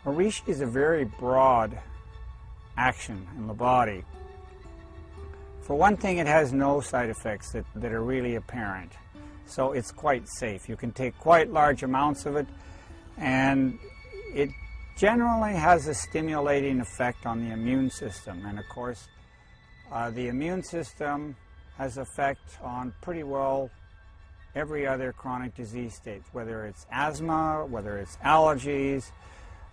Well, reishi is a very broad action in the body. For one thing, it has no side effects that are really apparent, so it's quite safe. You can take quite large amounts of it, and it generally has a stimulating effect on the immune system. And of course, the immune system has effect on pretty well every other chronic disease state, whether it's asthma, whether it's allergies,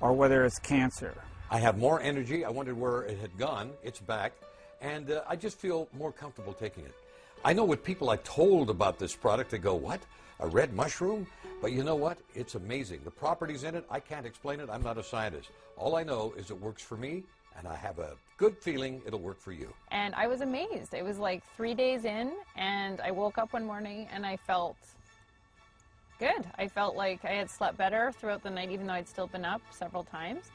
or whether it's cancer. I have more energy. I wondered where it had gone. It's back. And I just feel more comfortable taking it. I know with people I told about this product, they go, what? A red mushroom? But you know what? It's amazing. The properties in it, I can't explain it. I'm not a scientist. All I know is it works for me, and I have a good feeling it'll work for you. And I was amazed. It was like 3 days in, and I woke up one morning and I felt good. I felt like I had slept better throughout the night, even though I'd still been up several times.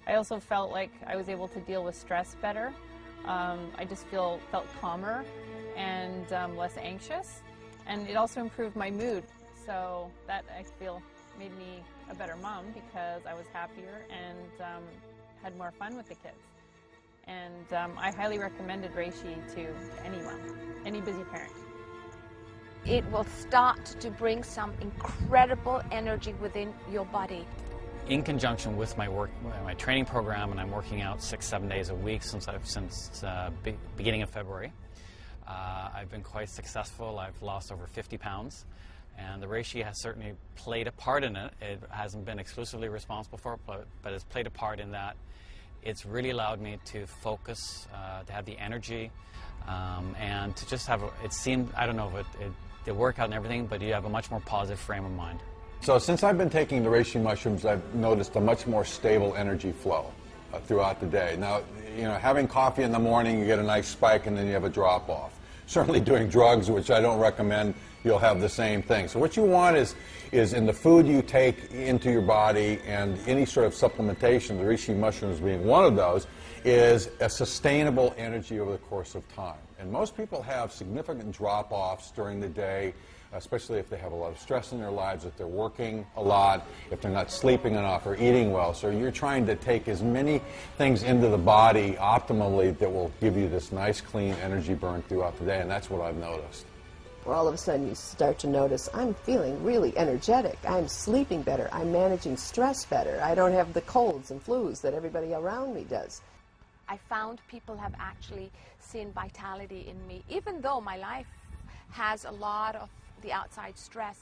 I also felt like I was able to deal with stress better. I just felt calmer and less anxious, and it also improved my mood. So that, I feel, made me a better mom because I was happier and had more fun with the kids. And I highly recommended reishi to anyone, any busy parent. It will start to bring some incredible energy within your body. In conjunction with my work, my training program, and I'm working out 6-7 days a week since beginning of February. I've been quite successful. I've lost over 50 pounds, and the reishi has certainly played a part in it. It hasn't been exclusively responsible for it, but it's played a part in that. It's really allowed me to focus, to have the energy, and to just have, it seemed, I don't know if the workout and everything, but you have a much more positive frame of mind. So since I've been taking the reishi mushrooms, I've noticed a much more stable energy flow throughout the day. Now, you know, having coffee in the morning, you get a nice spike and then you have a drop off. Certainly doing drugs, which I don't recommend, you'll have the same thing. So what you want is in the food you take into your body and any sort of supplementation, the reishi mushrooms being one of those, is a sustainable energy over the course of time. And most people have significant drop-offs during the day, especially if they have a lot of stress in their lives, if they're working a lot, if they're not sleeping enough or eating well. So you're trying to take as many things into the body optimally that will give you this nice, clean energy burn throughout the day, and that's what I've noticed. Well, all of a sudden you start to notice, I'm feeling really energetic, I'm sleeping better, I'm managing stress better, I don't have the colds and flus that everybody around me does. I found people have actually seen vitality in me, even though my life has a lot of the outside stress.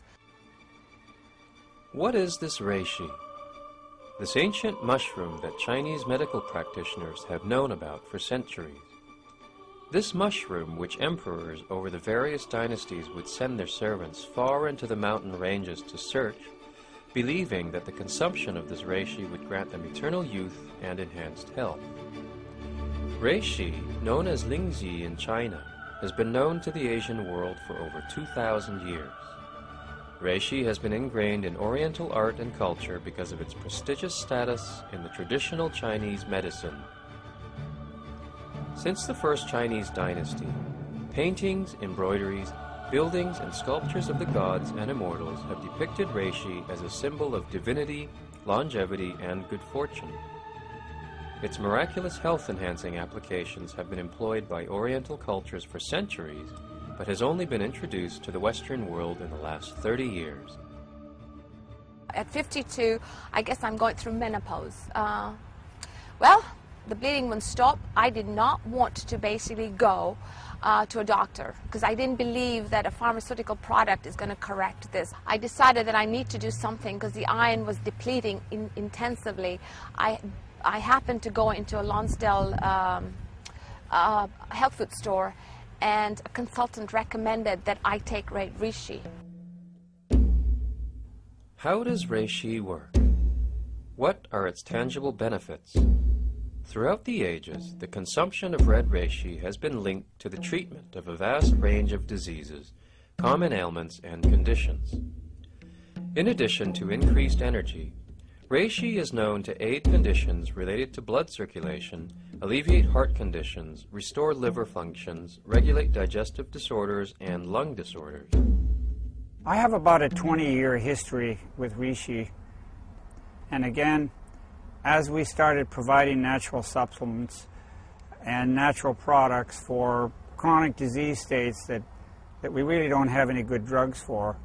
What is this reishi? This ancient mushroom that Chinese medical practitioners have known about for centuries. This mushroom, which emperors over the various dynasties would send their servants far into the mountain ranges to search, believing that the consumption of this reishi would grant them eternal youth and enhanced health. Reishi, known as lingzi in China, has been known to the Asian world for over 2,000 years. Reishi has been ingrained in Oriental art and culture because of its prestigious status in the traditional Chinese medicine. Since the first Chinese dynasty, paintings, embroideries, buildings, and sculptures of the gods and immortals have depicted reishi as a symbol of divinity, longevity, and good fortune. Its miraculous health-enhancing applications have been employed by Oriental cultures for centuries, but has only been introduced to the Western world in the last 30 years. At 52, I guess I'm going through menopause. Well, the bleeding wouldn't stop. I did not want to basically go to a doctor because I didn't believe that a pharmaceutical product is going to correct this. I decided that I need to do something because the iron was depleting intensively. I happened to go into a Lonsdale health food store, and a consultant recommended that I take reishi. How does reishi work? What are its tangible benefits? Throughout the ages, the consumption of red reishi has been linked to the treatment of a vast range of diseases, common ailments, and conditions. In addition to increased energy, reishi is known to aid conditions related to blood circulation, alleviate heart conditions, restore liver functions, regulate digestive disorders, and lung disorders. I have about a 20-year history with reishi, and again, as we started providing natural supplements and natural products for chronic disease states that we really don't have any good drugs for,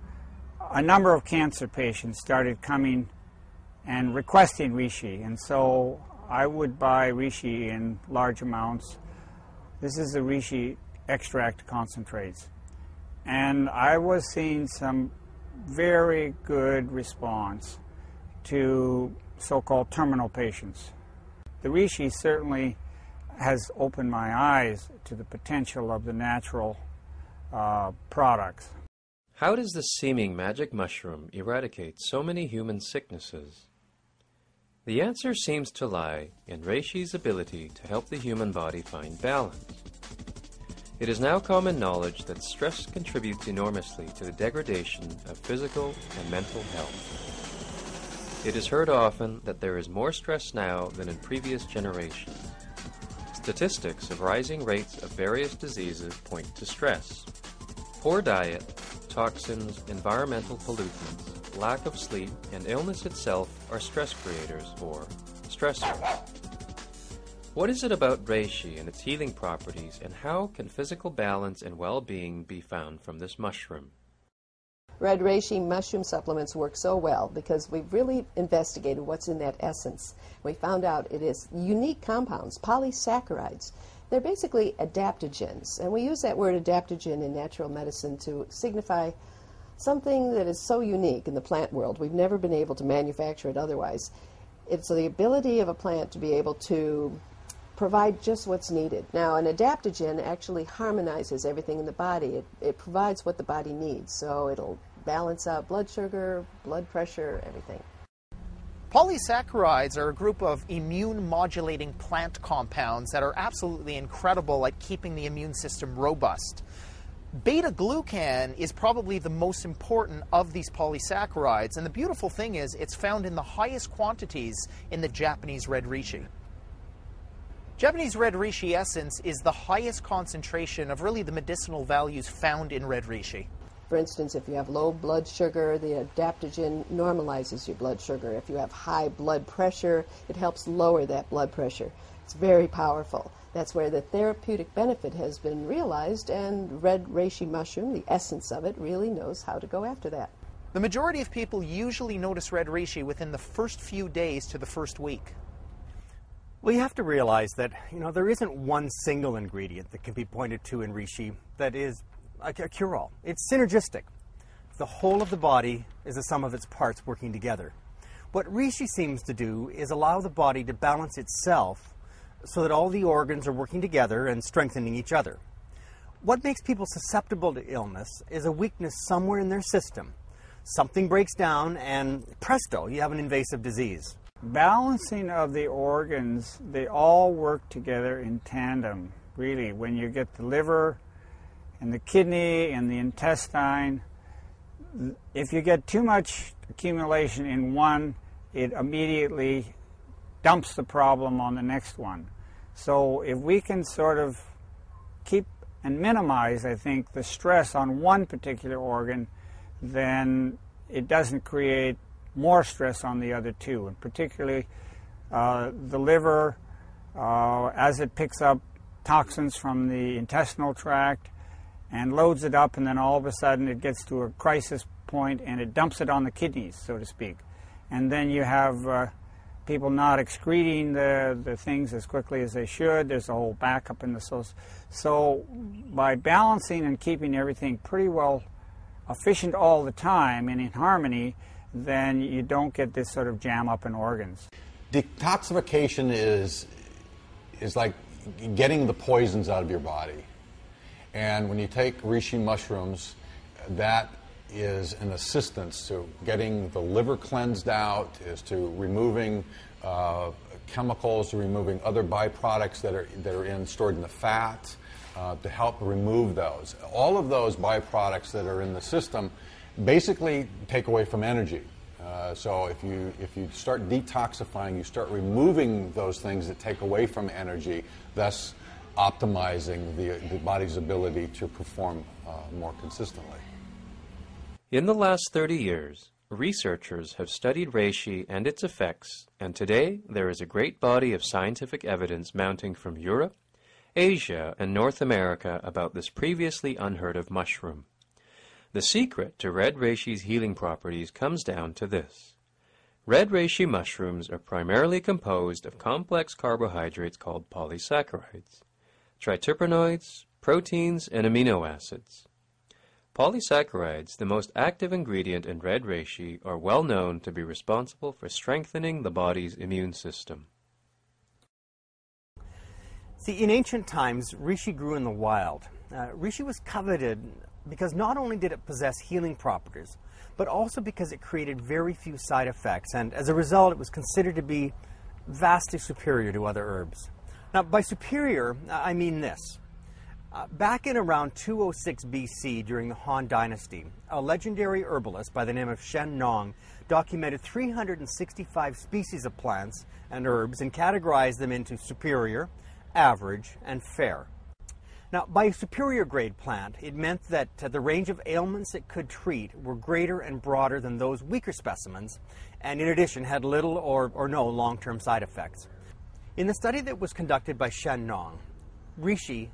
a number of cancer patients started coming and requesting reishi, and so I would buy reishi in large amounts. This is the reishi extract concentrates, and I was seeing some very good response to so-called terminal patients. The reishi certainly has opened my eyes to the potential of the natural products. How does this seeming magic mushroom eradicate so many human sicknesses? The answer seems to lie in reishi's ability to help the human body find balance. It is now common knowledge that stress contributes enormously to the degradation of physical and mental health. It is heard often that there is more stress now than in previous generations. Statistics of rising rates of various diseases point to stress. Poor diet, toxins, environmental pollutants, lack of sleep, and illness itself are stress creators or stressors. What is it about reishi and its healing properties, and how can physical balance and well-being be found from this mushroom? Red reishi mushroom supplements work so well because we've really investigated what's in that essence. We found out it is unique compounds, polysaccharides. They're basically adaptogens, and we use that word adaptogen in natural medicine to signify something that is so unique in the plant world. We've never been able to manufacture it otherwise. It's the ability of a plant to be able to provide just what's needed. Now, an adaptogen actually harmonizes everything in the body. It provides what the body needs, so it'll balance out blood sugar, blood pressure, everything. Polysaccharides are a group of immune-modulating plant compounds that are absolutely incredible at keeping the immune system robust. Beta-glucan is probably the most important of these polysaccharides, and the beautiful thing is it's found in the highest quantities in the Japanese red reishi. Japanese red reishi essence is the highest concentration of really the medicinal values found in red reishi. For instance, if you have low blood sugar, the adaptogen normalizes your blood sugar. If you have high blood pressure, it helps lower that blood pressure. It's very powerful. That's where the therapeutic benefit has been realized, and red reishi mushroom, the essence of it, really knows how to go after that. The majority of people usually notice red reishi within the first few days to the first week. Well, you have to realize that, there isn't one single ingredient that can be pointed to in reishi that is a cure-all. It's synergistic. The whole of the body is the sum of its parts working together. What reishi seems to do is allow the body to balance itself so that all the organs are working together and strengthening each other. What makes people susceptible to illness is a weakness somewhere in their system. Something breaks down and presto, you have an invasive disease. Balancing of the organs, they all work together in tandem, really. When you get the liver and the kidney and the intestine, if you get too much accumulation in one, it immediately dumps the problem on the next one. So if we can sort of keep and minimize, I think, the stress on one particular organ, then it doesn't create more stress on the other two, and particularly the liver, as it picks up toxins from the intestinal tract and loads it up, and then all of a sudden it gets to a crisis point and it dumps it on the kidneys, so to speak. And then you have people not excreting the things as quickly as they should. There's a whole backup in the source. So by balancing and keeping everything pretty well efficient all the time and in harmony, then you don't get this sort of jam up in organs. Detoxification is like getting the poisons out of your body. And when you take reishi mushrooms, that is an assistance to getting the liver cleansed out, is to removing chemicals, to removing other byproducts that are stored in the fat, to help remove those. All of those byproducts that are in the system basically take away from energy. So if you start detoxifying, you start removing those things that take away from energy, thus optimizing the body's ability to perform more consistently. In the last 30 years, researchers have studied reishi and its effects, and today there is a great body of scientific evidence mounting from Europe, Asia, and North America about this previously unheard of mushroom. The secret to red reishi's healing properties comes down to this. Red reishi mushrooms are primarily composed of complex carbohydrates called polysaccharides, triterpenoids, proteins, and amino acids. Polysaccharides, the most active ingredient in red reishi, are well known to be responsible for strengthening the body's immune system. See, in ancient times, reishi grew in the wild. Reishi was coveted because not only did it possess healing properties, but also because it created very few side effects, and as a result it was considered to be vastly superior to other herbs. Now, by superior, I mean this. Back in around 206 BC, during the Han Dynasty, a legendary herbalist by the name of Shen Nong documented 365 species of plants and herbs and categorized them into superior, average, and fair. Now, by a superior grade plant, it meant that the range of ailments it could treat were greater and broader than those weaker specimens, and in addition had little or no long-term side effects. In the study that was conducted by Shen Nong, reishi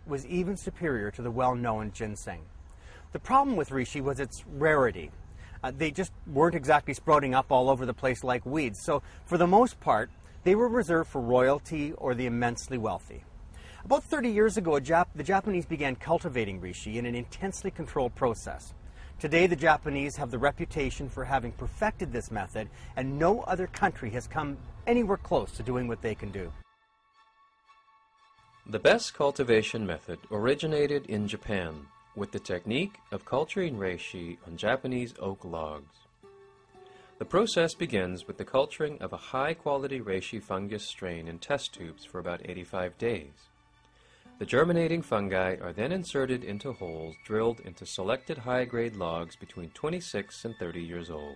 was even superior to the well-known ginseng. The problem with reishi was its rarity. They just weren't exactly sprouting up all over the place like weeds, so for the most part, they were reserved for royalty or the immensely wealthy. About 30 years ago, the Japanese began cultivating reishi in an intensely controlled process. Today, the Japanese have the reputation for having perfected this method, and no other country has come anywhere close to doing what they can do. The best cultivation method originated in Japan, with the technique of culturing reishi on Japanese oak logs. The process begins with the culturing of a high-quality reishi fungus strain in test tubes for about 85 days. The germinating fungi are then inserted into holes drilled into selected high-grade logs between 26 and 30 years old.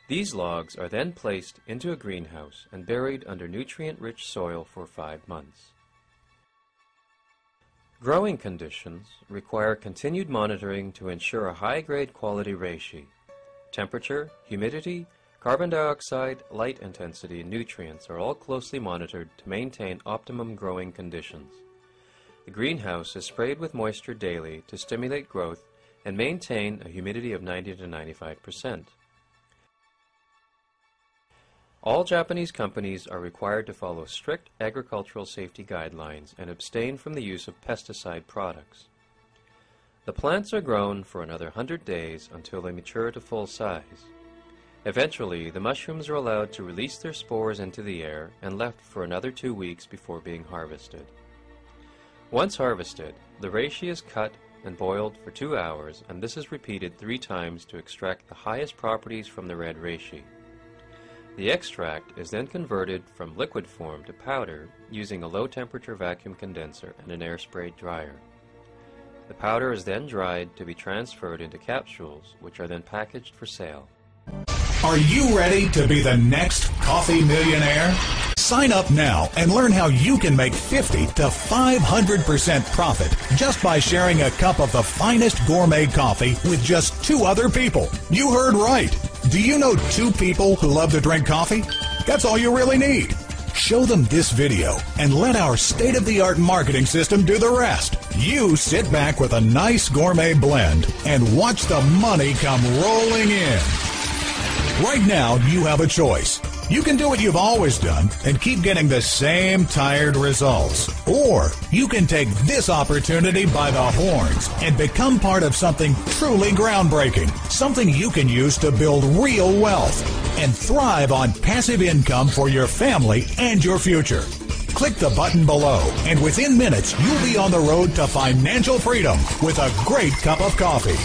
These logs are then placed into a greenhouse and buried under nutrient-rich soil for 5 months. Growing conditions require continued monitoring to ensure a high-grade quality reishi. Temperature, humidity, carbon dioxide, light intensity, and nutrients are all closely monitored to maintain optimum growing conditions. The greenhouse is sprayed with moisture daily to stimulate growth and maintain a humidity of 90 to 95%. All Japanese companies are required to follow strict agricultural safety guidelines and abstain from the use of pesticide products. The plants are grown for another 100 days until they mature to full size. Eventually, the mushrooms are allowed to release their spores into the air and left for another 2 weeks before being harvested. Once harvested, the reishi is cut and boiled for 2 hours, and this is repeated 3 times to extract the highest properties from the red reishi. The extract is then converted from liquid form to powder using a low-temperature vacuum condenser and an air-sprayed dryer. The powder is then dried to be transferred into capsules, which are then packaged for sale. Are you ready to be the next coffee millionaire? Sign up now and learn how you can make 50 to 500% profit just by sharing a cup of the finest gourmet coffee with just 2 other people. You heard right. Do you know 2 people who love to drink coffee? That's all you really need. Show them this video and let our state-of-the-art marketing system do the rest. You sit back with a nice gourmet blend and watch the money come rolling in. Right now, you have a choice. You can do what you've always done and keep getting the same tired results. Or you can take this opportunity by the horns and become part of something truly groundbreaking. Something you can use to build real wealth and thrive on passive income for your family and your future. Click the button below, and within minutes, you'll be on the road to financial freedom with a great cup of coffee.